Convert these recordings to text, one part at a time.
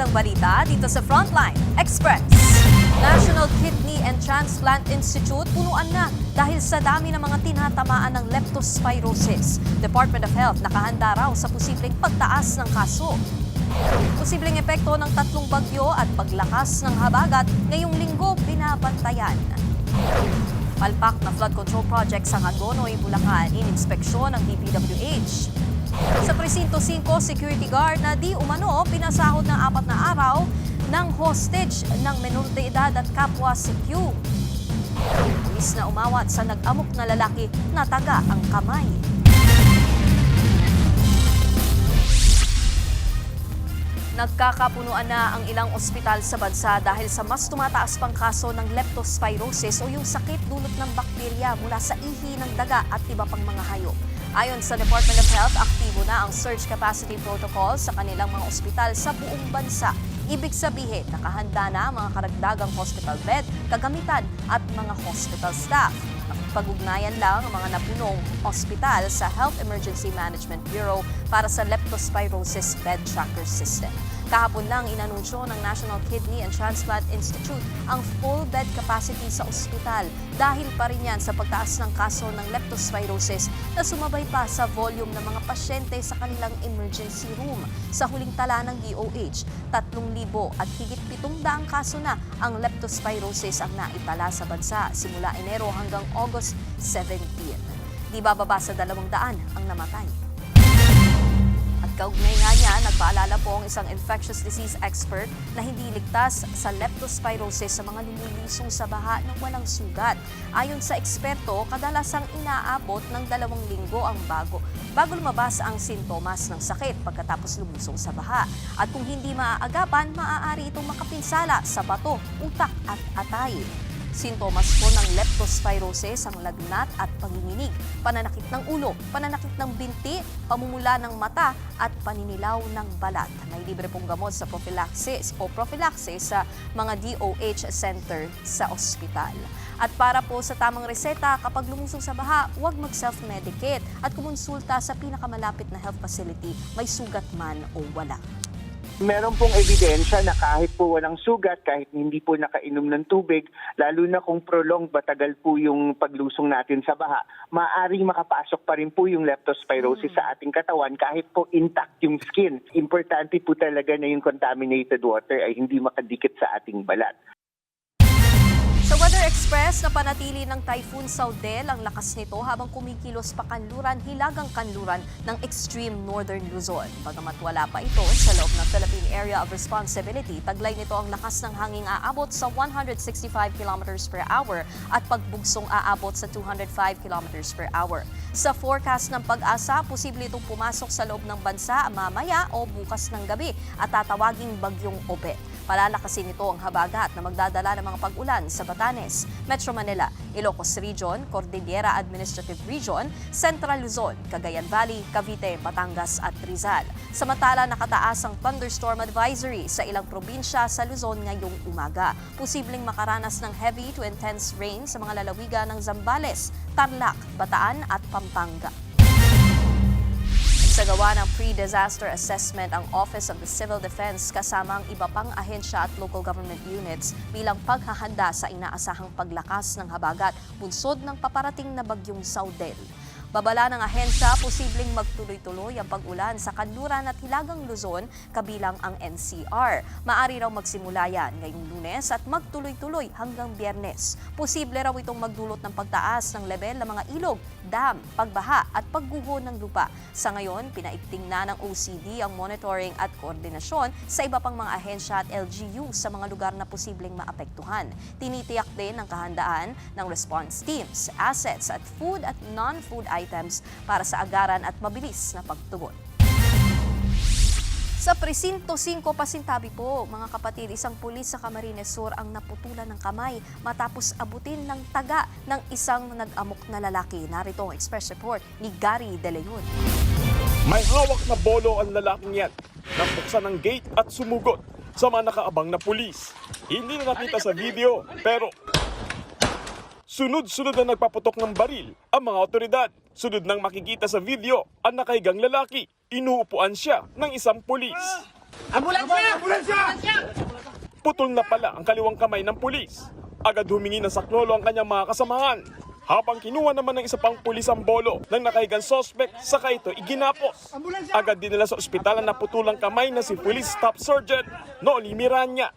ang balita dito sa Frontline Express. National Kidney and Transplant Institute punuan na dahil sa dami ng mga tinatamaan ng leptospirosis. Department of Health nakahanda raw sa posibleng pagtaas ng kaso. Posibleng epekto ng 3 bagyo at paglakas ng habagat ngayong linggo binabantayan. Palpak na flood control project sa Hagonoy, Bulacan, ininspeksyon ng DPWH. Sa Presinto 5, security guard na di umano pinasahod ng 4 na araw ng hostage ng menor de edad at kapwa CQ. Pulis na umawat sa nag-amok na lalaki na taga ang kamay. Nagkakapunuan na ang ilang ospital sa bansa dahil sa mas tumataas pang kaso ng leptospirosis o yung sakit dulot ng bakterya mula sa ihi ng daga at iba pang mga hayop. Ayon sa Department of Health, aktibo na ang surge capacity protocol sa kanilang mga ospital sa buong bansa. Ibig sabihin, nakahanda na ang mga karagdagang hospital bed, kagamitan at mga hospital staff. Pag-ugnayan lang ang mga napunong ospital sa Health Emergency Management Bureau para sa leptospirosis bed tracker system. Kahapon lang inanunsyo ng National Kidney and Transplant Institute ang full bed capacity sa ospital dahil pa rin yan sa pagtaas ng kaso ng leptospirosis na sumabay pa sa volume ng mga pasyente sa kanilang emergency room. Sa huling tala ng DOH, 3,000 at higit 700 kaso na ang leptospirosis ang naitala sa bansa simula Enero hanggang August 17. Di bababa sa 200 ang namatay. Kaugnay nga niya, nagpaalala po ang isang infectious disease expert na hindi ligtas sa leptospirosis sa mga lumulusong sa baha ng walang sugat. Ayon sa eksperto, kadalasang inaabot ng 2 linggo ang bago lumabas ang sintomas ng sakit pagkatapos lumusong sa baha. At kung hindi maaagapan, maaari itong makapinsala sa bato, utak at atay. Sintomas po ng leptospirosis ang lagnat at panginginig, pananakit ng ulo, pananakit ng binti, pamumula ng mata at paninilaw ng balat. May libre pong gamot sa prophylaxis sa mga DOH center sa ospital. At para po sa tamang reseta, kapag lumusong sa baha, huwag mag-self-medicate at kumonsulta sa pinakamalapit na health facility, may sugat man o wala. Meron pong ebidensya na kahit po walang sugat, kahit hindi po nakainom ng tubig, lalo na kung prolonged matagal po yung paglusong natin sa baha, maaaring makapasok pa rin po yung leptospirosis sa ating katawan kahit po intact yung skin. Importante po talaga na yung contaminated water ay hindi makadikit sa ating balat. Sa Weather Express, napanatili ng Typhoon Saudel ang lakas nito habang kumikilos pa hilagang kanluran ng extreme northern Luzon. Bagamat wala pa ito sa loob ng Philippine Area of Responsibility, taglay nito ang lakas ng hanging aabot sa 165 km per hour at pagbugsong aabot sa 205 km per hour. Sa forecast ng Pag-asa, posible itong pumasok sa loob ng bansa mamaya o bukas ng gabi at tatawaging bagyong Obet. Palalakasin nito ang habagat na magdadala ng mga pag-ulan sa Batanes, Metro Manila, Ilocos Region, Cordillera Administrative Region, Central Luzon, Cagayan Valley, Cavite, Batangas at Rizal. Samantala, nakataas ang thunderstorm advisory sa ilang probinsya sa Luzon ngayong umaga. Posibleng makaranas ng heavy to intense rain sa mga lalawigan ng Zambales, Tarlac, Bataan at Pampanga. Sa gawa ng pre-disaster assessment ang Office of the Civil Defense kasama ang iba pang ahensya at local government units bilang paghahanda sa inaasahang paglakas ng habagat bunsod ng paparating na bagyong Saudel. Babala ng ahensya, posibleng magtuloy-tuloy ang pag-ulan sa kanluran at hilagang Luzon kabilang ang NCR. Maari raw magsimula yan ngayong Lunes at magtuloy-tuloy hanggang Biyernes. Posible raw itong magdulot ng pagtaas ng level ng mga ilog, dam, pagbaha at pagguho ng lupa. Sa ngayon, pinaigting na ng OCD ang monitoring at koordinasyon sa iba pang mga ahensya at LGU sa mga lugar na posibleng maapektuhan. Tinitiyak din ang kahandaan ng response teams, assets at food at non-food items para sa agaran at mabilis na pagtugon. Sa Presinto 5, Pasintabi po, mga kapatid, isang pulis sa Camarines Sur ang naputulan ng kamay matapos abutin ng taga ng isang nag-amok na lalaki. Narito ang express report ni Gary De Leon. May hawak na bolo ang lalaking yan. Nabuksan ang gate at sumugot sa mga nakaabang na pulis. Hindi na nakita sa video, pero sunod-sunod na nagpaputok ng baril ang mga otoridad. Sunod nang makikita sa video ang nakahigang lalaki. Inuupuan siya ng isang pulis. Putol na pala ang kaliwang kamay ng pulis. Agad humingi ng saklolo ang kanyang mga kasamahan. Habang kinuha naman ng isa pang pulis ang bolo ng nakahigang sospek, saka ito iginapos. Agad dinala sa ospital ang naputulang kamay na si Police Staff Sergeant Noli Miranya.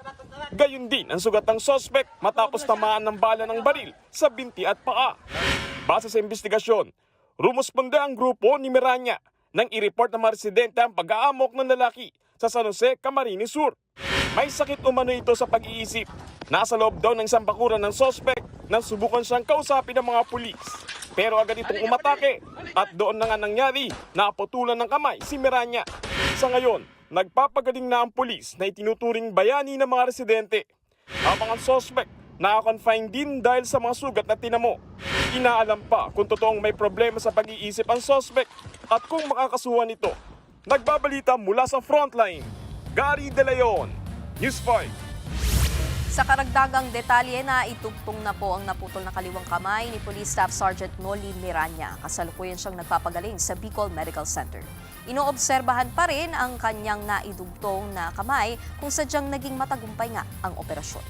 Gayun din ang sugat ng sospek matapos tamaan ng bala ng baril sa binti at paa. Base sa investigasyon, rumusponde ang grupo ni Miranya nang i-report ng mga residente ang pag-aamok ng lalaki sa San Jose, Camarines Sur. May sakit umano ito sa pag-iisip. Nasa loob daw ng isang bakuran ng sospek nang subukan siyang kausapin ng mga pulis. Pero agad itong umatake at doon na nga nangyari na aputulan ng kamay si Miranya. Sa ngayon, nagpapagaling na ang pulis na itinuturing bayani ng mga residente. Habang ang sospek nakakonfine din dahil sa mga sugat na tinamo. Inaalam pa kung totoong may problema sa pag-iisip ang sospek at kung makakasuhan ito. Nagbabalita mula sa frontline, Gary De Leon, News 5. Sa karagdagang detalye na itugtong na po ang naputol na kaliwang kamay ni Police Staff Sergeant Noli Miranya. Kasalukuyan siyang nagpapagaling sa Bicol Medical Center. Inoobserbahan pa rin ang kanyang naidugtong na kamay kung sadyang naging matagumpay nga ang operasyon.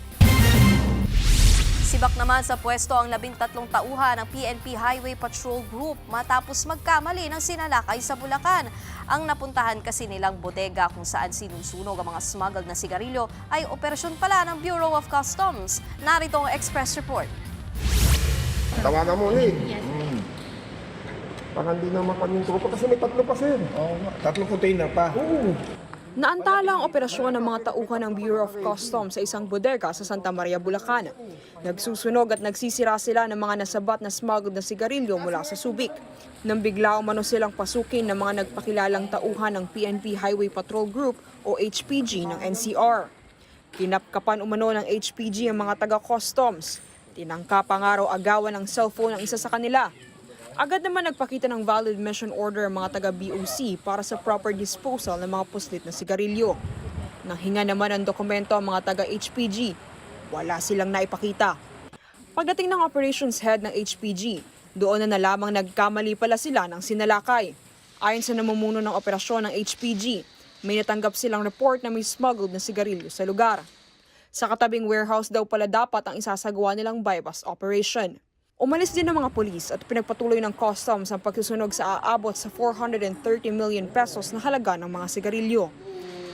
Sibak naman sa pwesto ang 13 tauhan ng PNP Highway Patrol Group matapos magkamali ng sinalakay sa Bulacan. Ang napuntahan kasi nilang bodega kung saan sinusunog ang mga smuggled na sigarilyo ay operasyon pala ng Bureau of Customs. Narito ang Express Report. Tawanan mo ulit. Parang hindi naman kami yung tropa kasi may 3 pa, sir. Oo nga, 3 container pa. Oo. Naantala ang operasyon ng mga tauhan ng Bureau of Customs sa isang bodega sa Santa Maria, Bulacan. Nagsusunog at nagsisira sila ng mga nasabat na smuggled na sigarilyo mula sa Subic. Nang bigla umano silang pasukin ng mga nagpakilalang tauhan ng PNP Highway Patrol Group o HPG ng NCR. Kinapkapan umano ng HPG ang mga taga-customs. Tinangka pa nga raw agawan ng cellphone ng isa sa kanila. Agad naman nagpakita ng valid mission order ang mga taga-BOC para sa proper disposal ng mga puslit na sigarilyo. Nang hinga naman ng dokumento ang mga taga-HPG, wala silang naipakita. Pagdating ng operations head ng HPG, doon na lamang nagkamali pala sila ng sinalakay. Ayon sa namumuno ng operasyon ng HPG, may natanggap silang report na may smuggled na sigarilyo sa lugar. Sa katabing warehouse daw pala dapat ang isasagawa nilang bypass operation. Umalis din ng mga pulis at pinagpatuloy ng customs ang pagsusunog sa aabot sa 430 million pesos na halaga ng mga sigarilyo.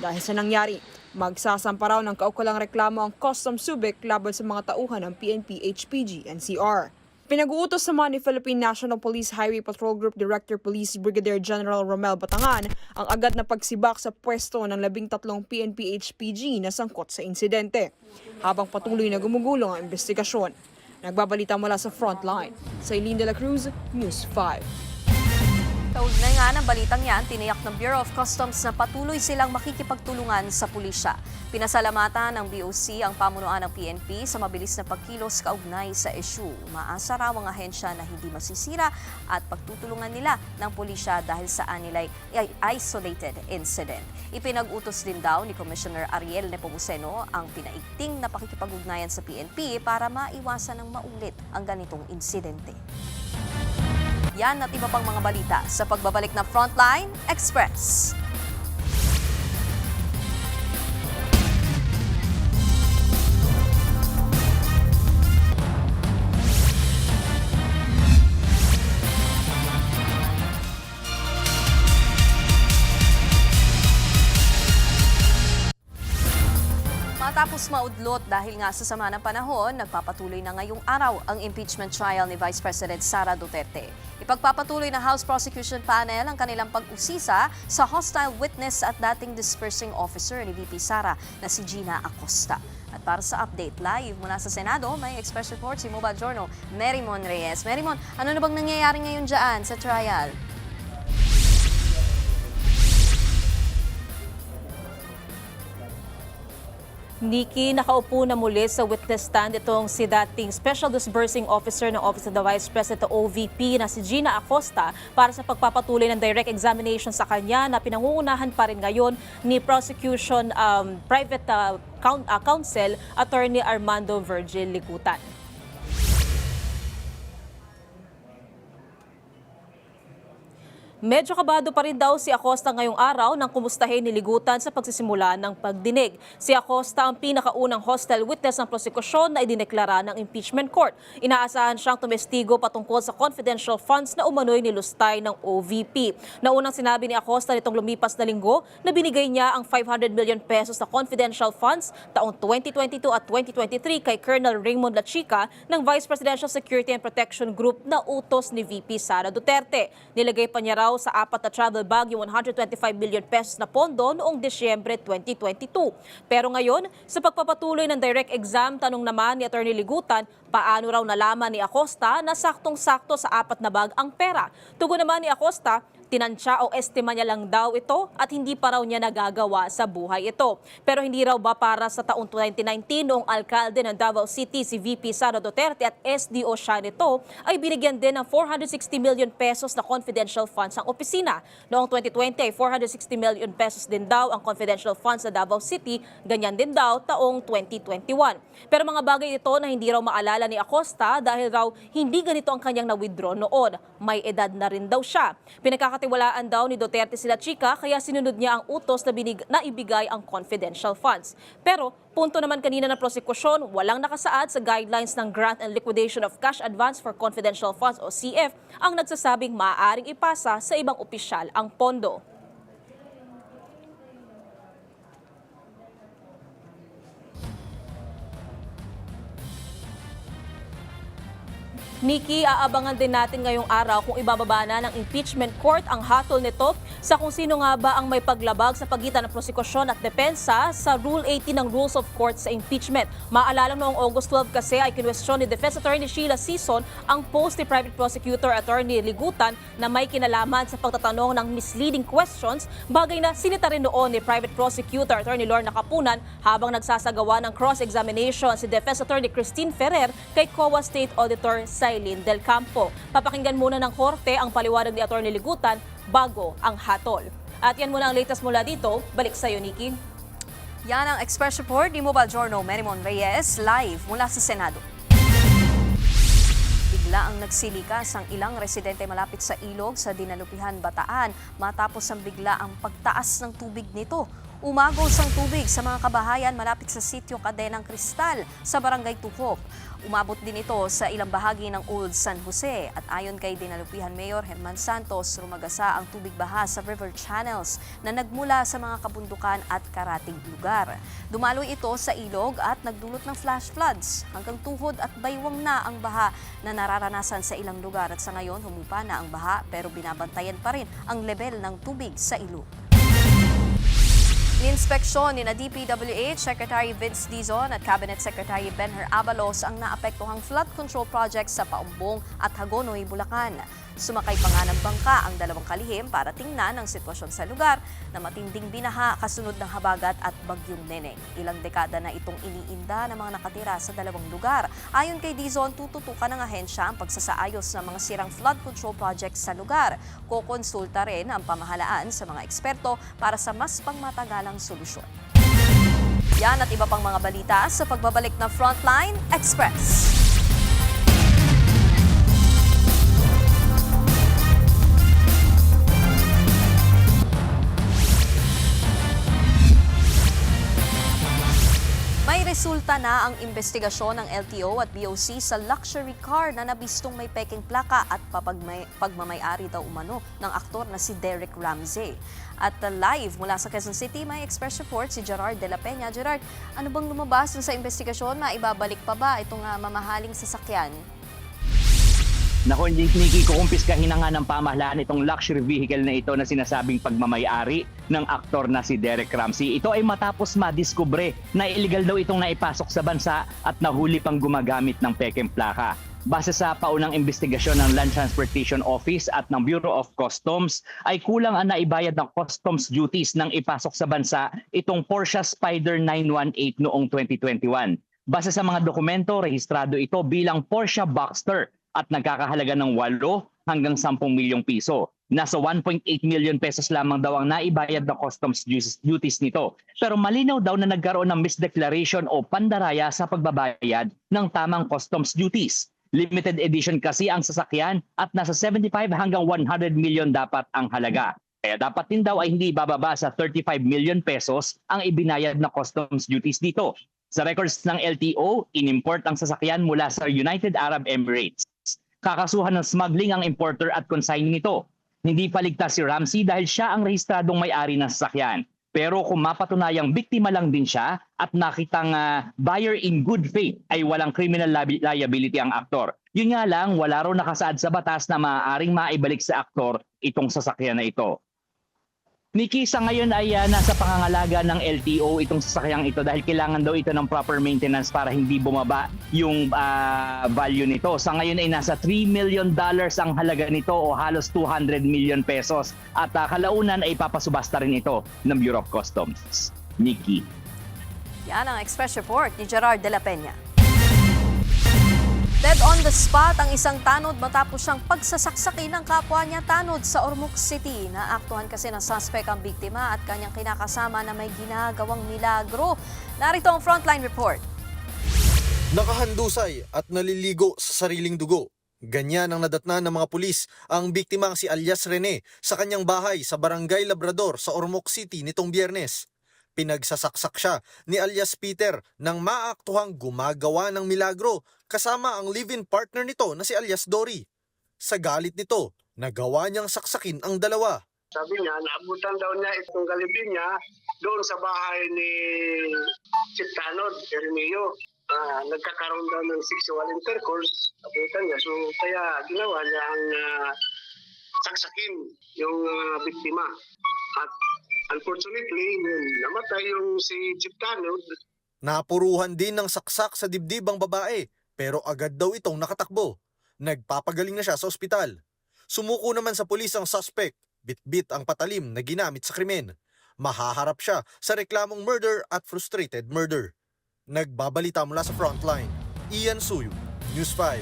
Dahil sa nangyari, magsasampa raw ng kaukulang reklamo ang Customs Subic laban sa mga tauhan ng PNP, HPG, NCR. Pinag-uutos naman ni Philippine National Police Highway Patrol Group Director Police Brigadier General Romel Batangan ang agad na pagsibak sa pwesto ng 13 PNP, HPG na sangkot sa insidente, habang patuloy na gumugulong ang investigasyon. Nagbabalita mula sa Frontline. Sa Eileen de la Cruz, News 5. Kaugnay nga ng balitang yan, tiniyak ng Bureau of Customs na patuloy silang makikipagtulungan sa pulisya. Pinasalamatan ng BOC ang pamunuan ng PNP sa mabilis na pagkilos kaugnay sa issue. Umaasa raw ang ahensya na hindi masisira at pagtutulungan nila ng pulisya dahil sa anilay isolated incident. Ipinag-utos din daw ni Commissioner Ariel Nepomuceno ang pinaigting na pakikipag-ugnayan sa PNP para maiwasan ng maulit ang ganitong insidente. Yan at iba pang mga balita sa pagbabalik ng Frontline Express. Matapos maudlot dahil nga sa sama ng panahon, nagpapatuloy na ngayong araw ang impeachment trial ni Vice President Sara Duterte. Ipagpapatuloy na House Prosecution Panel ang kanilang pag-usisa sa hostile witness at dating dispersing officer ni VP Sara na si Gina Acosta. At para sa update live mula sa Senado, may Express Report si Mobile Journal, Merymon Reyes. Merymon, ano na bang nangyayari ngayon dyan sa trial? Nikki, nakaupo na muli sa witness stand itong si dating Special Disbursing Officer ng Office of the Vice President o OVP na si Gina Acosta para sa pagpapatuloy ng direct examination sa kanya na pinangungunahan pa rin ngayon ni Prosecution Private Counsel Attorney Armando Virgil Ligutan. Medyo kabado pa rin daw si Acosta ngayong araw nang kumustahin ni Ligutan sa pagsisimula ng pagdinig. Si Acosta ang pinakaunang hostile witness ng prosekusyon na idineklara ng impeachment court. Inaasahan siyang tumestigo patungkol sa confidential funds na umano'y nilustay ng OVP. Naunang sinabi ni Acosta nitong lumipas na linggo na binigay niya ang 500 million pesos na confidential funds taong 2022 at 2023 kay Colonel Raymond Lachica ng Vice Presidential Security and Protection Group na utos ni VP Sara Duterte. Nilagay pa niya raw sa 4 na travel bag yung 125 million pesos na pondo noong Disyembre 2022. Pero ngayon, sa pagpapatuloy ng direct exam, tanong naman ni Atty. Ligutan, paano raw nalaman ni Acosta na saktong-sakto sa 4 na bag ang pera? Tugon naman ni Acosta, tinansya o estima niya lang daw ito at hindi pa raw niya nagagawa sa buhay ito. Pero hindi raw ba para sa taong 2019 noong alkalde ng Davao City si VP Sara Duterte at SDO siya nito ay binigyan din ng 460 million pesos na confidential funds ang opisina. Noong 2020 ay 460 million pesos din daw ang confidential funds sa Davao City, ganyan din daw taong 2021. Pero mga bagay ito na hindi raw maalala ni Acosta dahil raw hindi ganito ang kanyang na-withdraw noon. May edad na rin daw siya. Pinagkakatiwalaan daw ni Duterte sila Chica kaya sinunod niya ang utos na ibigay ang confidential funds. Pero punto naman kanina ng prosekusyon, walang nakasaad sa guidelines ng Grant and Liquidation of Cash Advance for Confidential Funds o CF ang nagsasabing maaaring ipasa sa ibang opisyal ang pondo. Nikki, aabangan din natin ngayong araw kung ibababa na ng impeachment court ang hatol nito sa kung sino nga ba ang may paglabag sa pagitan ng prosekusyon at depensa sa Rule 18 ng Rules of Court sa impeachment. Maalala noong August 12 kasi ay kinwestiyon ni Defense Attorney Sheila Sison ang post ni Private Prosecutor Attorney Ligutan na may kinalaman sa pagtatanong ng misleading questions, bagay na sinita rin noon ni Private Prosecutor Attorney Lorna Capunan habang nagsasagawa ng cross-examination si Defense Attorney Christine Ferrer kay COA State Auditor Sailin Del Campo. Papakinggan muna ng korte ang paliwanag ni Attorney Ligutan bago ang hatol. At yan muna ang latest mula dito. Balik sa iyo, Nikki. Yan ang Express Report ni Mobile Journal Merimon Reyes live mula sa Senado. Bigla ang nagsilikas ang ilang residente malapit sa ilog sa Dinalupihan, Bataan matapos ang bigla ang pagtaas ng tubig nito. Umagos ang tubig sa mga kabahayan malapit sa sitio Cadenang Cristal sa Barangay Tukop. Umabot din ito sa ilang bahagi ng Old San Jose at ayon kay Dinalupihan Mayor Herman Santos, rumagasa ang tubig baha sa river channels na nagmula sa mga kabundukan at karatig lugar. Dumaloy ito sa ilog at nagdulot ng flash floods. Hanggang tuhod at baywang na ang baha na nararanasan sa ilang lugar at sa ngayon humupa na ang baha pero binabantayan pa rin ang level ng tubig sa ilog. Ininspeksyon ni DPWH Secretary Vince Dizon at Cabinet Secretary Benher Abalos ang naapektuhang flood control project sa Paumbong at Hagonoy, Bulacan. Sumakay pa nga ng bangka ang dalawang kalihim para tingnan ang sitwasyon sa lugar na matinding binaha kasunod ng habagat at bagyong Neneng. Ilang dekada na itong iniinda ng mga nakatira sa dalawang lugar. Ayon kay Dizon, tututukan ng ahensya ang pagsasaayos ng mga sirang flood control projects sa lugar. Kukonsulta rin ang pamahalaan sa mga eksperto para sa mas pangmatagalang solusyon. Yan at iba pang mga balita sa pagbabalik ng Frontline Express. May resulta na ang investigasyon ng LTO at BOC sa luxury car na nabistong may peking plaka at pagmamay-ari daw umano ng aktor na si Derek Ramsey. At live mula sa Quezon City, may Express Report si Gerard de la Peña. Gerard, ano bang lumabas sa investigasyon? Maibabalik pa ba itong mamahaling sasakyan? Naku, Nikki, kukumpiskahin na nga ng pamahalaan itong luxury vehicle na ito na sinasabing pagmamay-ari ng aktor na si Derek Ramsey. Ito ay matapos madiskubre na illegal daw itong naipasok sa bansa at nahuli pang gumagamit ng pekeng plaka. Base sa paunang investigasyon ng Land Transportation Office at ng Bureau of Customs, ay kulang ang naibayad ng customs duties nang ipasok sa bansa itong Porsche Spyder 918 noong 2021. Base sa mga dokumento, rehistrado ito bilang Porsche Boxster at nagkakahalaga ng 8 hanggang 10 milyong piso. Nasa 1.8 million pesos lamang daw ang naibayad na customs duties nito. Pero malinaw daw na nagkaroon ng misdeclaration o pandaraya sa pagbabayad ng tamang customs duties. Limited edition kasi ang sasakyan at nasa 75 hanggang 100 million dapat ang halaga. Kaya dapat din daw ay hindi bababa sa 35 million pesos ang ibinayad na customs duties dito. Sa records ng LTO, inimport ang sasakyan mula sa United Arab Emirates. Kakasuhan ng smuggling ang importer at consignee nito. Hindi paligtas si Ramsey dahil siya ang rehistradong may-ari ng sasakyan. Pero kung mapatunayang biktima lang din siya at nakitang buyer in good faith ay walang criminal liability ang aktor. Yun nga lang, wala raw nakasaad sa batas na maaaring maibalik sa aktor itong sasakyan na ito. Nikki, sa ngayon ay nasa pangangalaga ng LTO itong sasakyang ito dahil kailangan daw ito ng proper maintenance para hindi bumaba yung value nito. Sa ngayon ay nasa $3 million ang halaga nito o halos 200 million pesos. At kalaunan ay papasubasta rin ito ng Bureau of Customs. Nikki. Yan ang Express Report ni Gerard de la Peña. Dead on the spot ang isang tanod matapos siyang pagsasaksaki ng kapwa niya tanod sa Ormoc City. Naaktuhan kasi ng suspect ang biktima at kanyang kinakasama na may ginagawang milagro. Narito ang frontline report. Nakahandusay at naliligo sa sariling dugo. Ganyan ang nadatnan ng mga pulis ang biktimang si alias Rene sa kanyang bahay sa Barangay Labrador sa Ormoc City nitong Biyernes. Pinagsasaksak siya ni alias Peter nang maaktuhang gumagawa ng milagro kasama ang live-in partner nito na si alias Dory. Sa galit nito, nagawa niyang saksakin ang dalawa. Sabi niya, naabutan daw niya itong galibin niya doon sa bahay ni Chief Tanod, Ermio. Nagkakaroon daw ng sexual intercourse, abutan niya. So kaya ginawa niya ang saksakin yung biktima. At unfortunately, namatay yung si Chief Tanod. Napuruhan din ng saksak sa dibdib ang babae pero agad daw itong nakatakbo. Nagpapagaling na siya sa ospital. Sumuko naman sa pulis ang suspect. Bit-bit ang patalim na ginamit sa krimen. Mahaharap siya sa reklamong murder at frustrated murder. Nagbabalita mula sa frontline. Ian Suyo, News 5.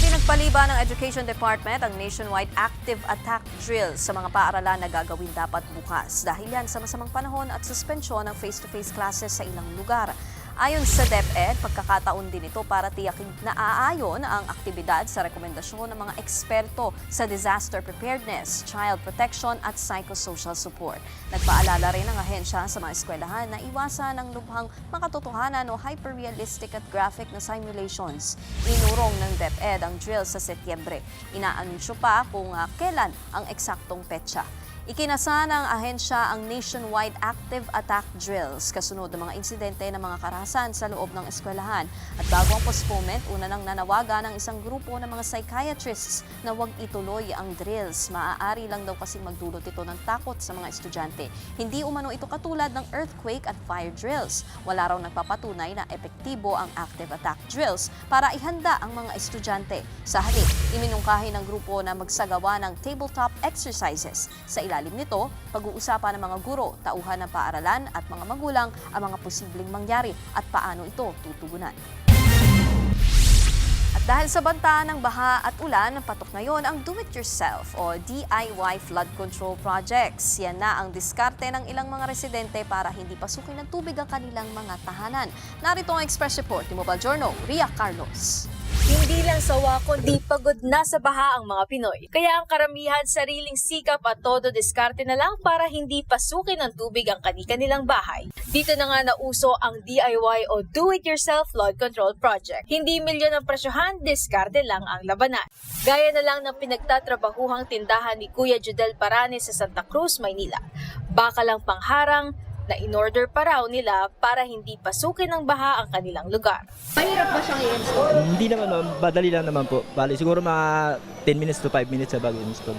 Ipinagpaliban ng Education Department ang nationwide active attack drill sa mga paaralan na gagawin dapat bukas dahil yan sa masamang panahon at suspensyon ng face-to-face classes sa ilang lugar. Ayon sa DepEd, pagkakataon din ito para tiyaking naaayon ang aktibidad sa rekomendasyon ng mga eksperto sa disaster preparedness, child protection at psychosocial support. Nagpaalala rin ang ahensya sa mga eskwelahan na iwasan ang lubhang makatotohanan o hyper-realistic at graphic na simulations. Inurong ng DepEd ang drill sa Setyembre. Inaanunsyo pa kung kailan ang eksaktong petsa. Ikinasa ng ahensya ang nationwide active attack drills kasunod ng mga insidente ng mga karahasan sa loob ng eskwelahan. At bago ang postponement, una nang nanawagan ng isang grupo ng mga psychiatrists na huwag ituloy ang drills. Maaari lang daw kasing magdulot ito ng takot sa mga estudyante. Hindi umano ito katulad ng earthquake at fire drills. Wala raw nagpapatunay na epektibo ang active attack drills para ihanda ang mga estudyante. Sa halip, iminungkahi ng grupo na magsagawa ng tabletop exercises. Sa ilalim nito, pag-uusapan ng mga guro, tauhan ng paaralan at mga magulang ang mga posibleng mangyari at paano ito tutugunan. At dahil sa banta ng baha at ulan, patok na yon ang do-it-yourself o DIY flood control projects. Yan na ang diskarte ng ilang mga residente para hindi pasukin ng tubig ang kanilang mga tahanan. Narito ang Express Report ni Mobile Journal, Ria Carlos. Hindi lang sawa kundi pagod na sa baha ang mga Pinoy. Kaya ang karamihan sariling sikap at todo diskarte na lang para hindi pasukin ng tubig ang kani-kanilang bahay. Dito na nga nauso ang DIY o Do-It-Yourself Flood Control Project. Hindi milyon ang presyohan, diskarte lang ang labanan. Gaya na lang ng pinagtatrabahuhang tindahan ni Kuya Judel Parane sa Santa Cruz, Maynila. Baka lang pangharang na in-order pa raw nila para hindi pasukin ng baha ang kanilang lugar. Mahirap ba siyang i-install? Hindi naman, madali lang naman po. Bali, siguro mga 10 minutes to 5 minutes sa bago install.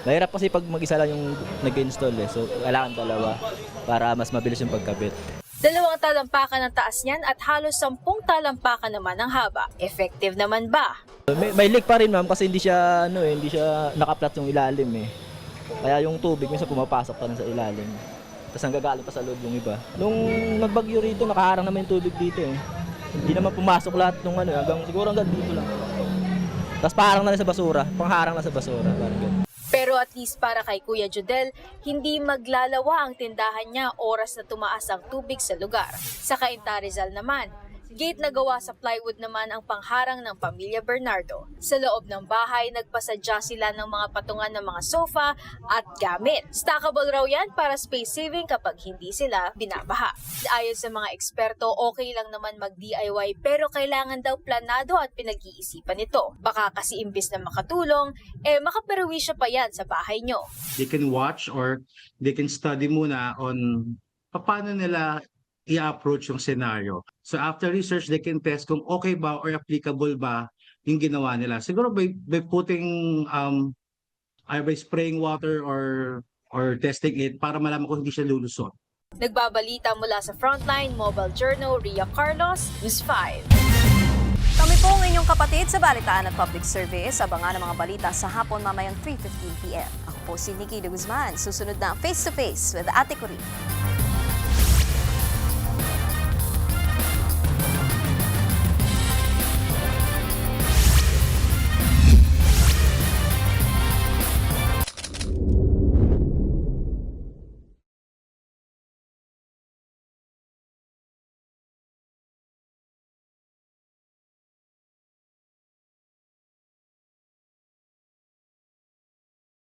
Mahirap kasi pag mag-isa lang yung nag-install so kailangan dalawa para mas mabilis yung pagkabit. 2 talampakan ang taas niyan at halos 10 talampakan naman ang haba. Effective naman ba? May leak pa rin ma'am kasi hindi siya naka-flat yung ilalim eh. Kaya yung tubig minsan pumapasok pa rin sa ilalim. Tapos ang gagaling pa sa loob yung iba. Nung nagbagyo rito, nakaharang naman yung tubig dito eh. Hindi naman pumasok lahat nung siguro hanggang dito lang. Tapos paharang na rin sa basura, pangharang na sa basura. Pero at least para kay Kuya Judel, hindi maglalawa ang tindahan niya oras na tumaas ang tubig sa lugar. Sa Cainta Rizal naman, Gate na gawa sa plywood naman ang pangharang ng pamilya Bernardo. Sa loob ng bahay, nagpasadya sila ng mga patungan ng mga sofa at gamit. Stackable raw yan para space saving kapag hindi sila binabaha. Ayon sa mga eksperto, okay lang naman mag-DIY pero kailangan daw planado at pinag-iisipan ito. Baka kasi imbis na makatulong, makaperwisyo pa yan sa bahay nyo. They can watch or they can study muna on paano nila i-approach yung scenario. So after research, they can test kung okay ba or applicable ba yung ginawa nila. Siguro by putting, by spraying water or testing it para malaman kung hindi siya lulusot. Nagbabalita mula sa Frontline Mobile Journal, Ria Carlos, News 5. Kami po ang inyong kapatid sa Balitaan at Public Service. Abangan ang mga balita sa hapon mamayang 3:15 p.m. Ako po si Nikki de Guzman. Susunod na Face to Face with Ate Corinne.